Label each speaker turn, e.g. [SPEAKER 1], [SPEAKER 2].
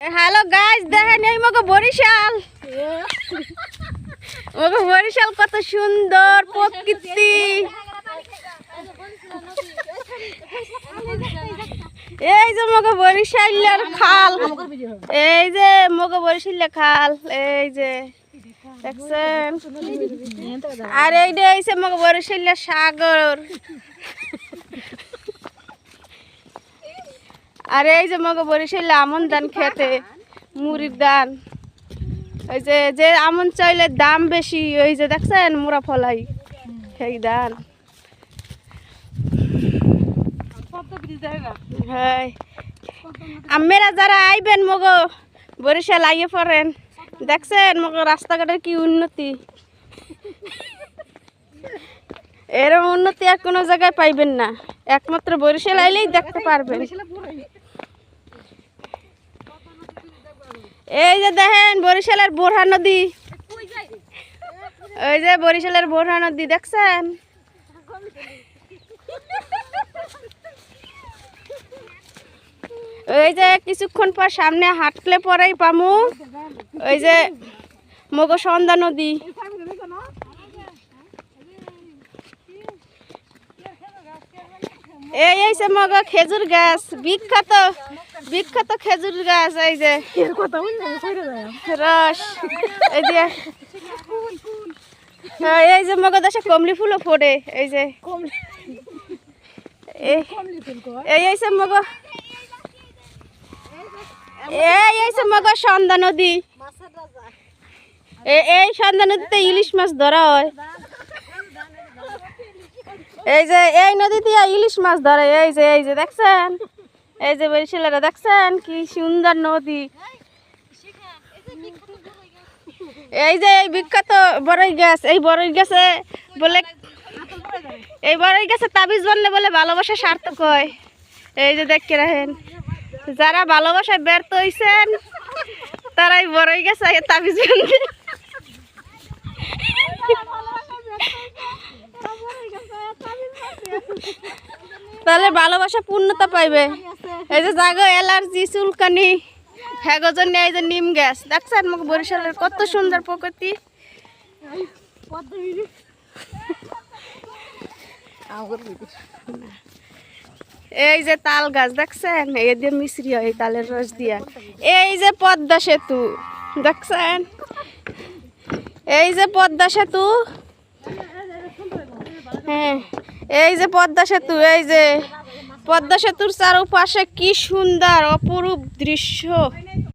[SPEAKER 1] Hello guys, দেখেন এই মগো বরিশাল। মগো বরিশাল কত সুন্দর প্রকৃতি। এই যে মগো বরিশালের খাল, এই যে মগো বরিশালের খাল, এই যে দেখছেন। আর এইটা হইছে মগো বরিশালের সাগর। আর এই যে মগো বরিশালে আমন ধান খেতে, মুড়ির ধান। ওই যে যে আমন চাইলের দাম বেশি, ওই যে দেখছেন মুড়া ফলাই সেই ধান। হ্যাঁ, আপনারা যারা আইবেন মগো বরিশাল আইয়ে পড়েন। দেখছেন মগো রাস্তাঘাটের কি উন্নতি। এরকম উন্নতি আর কোনো জায়গায় পাইবেন না, একমাত্র বরিশাল আইলেই দেখতে পারবেন। এই যে দেখেন বরিশালের বোরহা নদী, ওই যে বরিশালের বোরহা নদী দেখছেন। ওই যে কিছুক্ষণ পর সামনে হাঁটলে পরেই পামু ওই যে মগো সন্ধ্যা নদী। এই এইছে মগো খেজুর গাছ, বিখ্যাত বিখ্যাত খেজুর গাছ। এই যে রস, এই যে মগো দেশে কমলি ফুলও ফোটে। এই যে এই এইছে মগো, এই এইছে মগো সন্ধ্যা নদী। এই সন্ধ্যা নদীতে ইলিশ মাছ ধরা হয়। এই যে এই নদী দিয়ে ইলিশ মাছ ধরে। এই যে দেখছেন, এই যে বরিশালেরা দেখছেন কি সুন্দর নদী। এই যে এই বিখ্যাত বড়ই গাছ, এই বড়ই গাছে বলে, এই বড়ই গাছে তাবিজ বানলে বলে ভালোবাসা সার্থক হয়। এই যে দেখতে রাখেন, যারা ভালোবাসায় ব্যর্থ হয়েছেন তারাই বড়ই গাছে তাবিজ বানবে। তাহলে ভালোবাসা পূর্ণতা পাইবে। এই যে জাগো অ্যালার্জি চুলকানি হ্যাগোর জন্য এই যে নিম গাছ দেখছেন মুখ বরিশালের কত সুন্দর প্রকৃতি। এই যে তাল গাছ দেখছেন, এই দিয়ে মিশ্রি হয় এই তালের রস দিয়া। এই যে পদ্মা সেতু দেখছেন, এই যে পদ্মা সেতু। হ্যাঁ, এই যে পদ্মা সেতু, এই যে পদ্মা সেতুর চারপাশে কি সুন্দর অপরূপ দৃশ্য।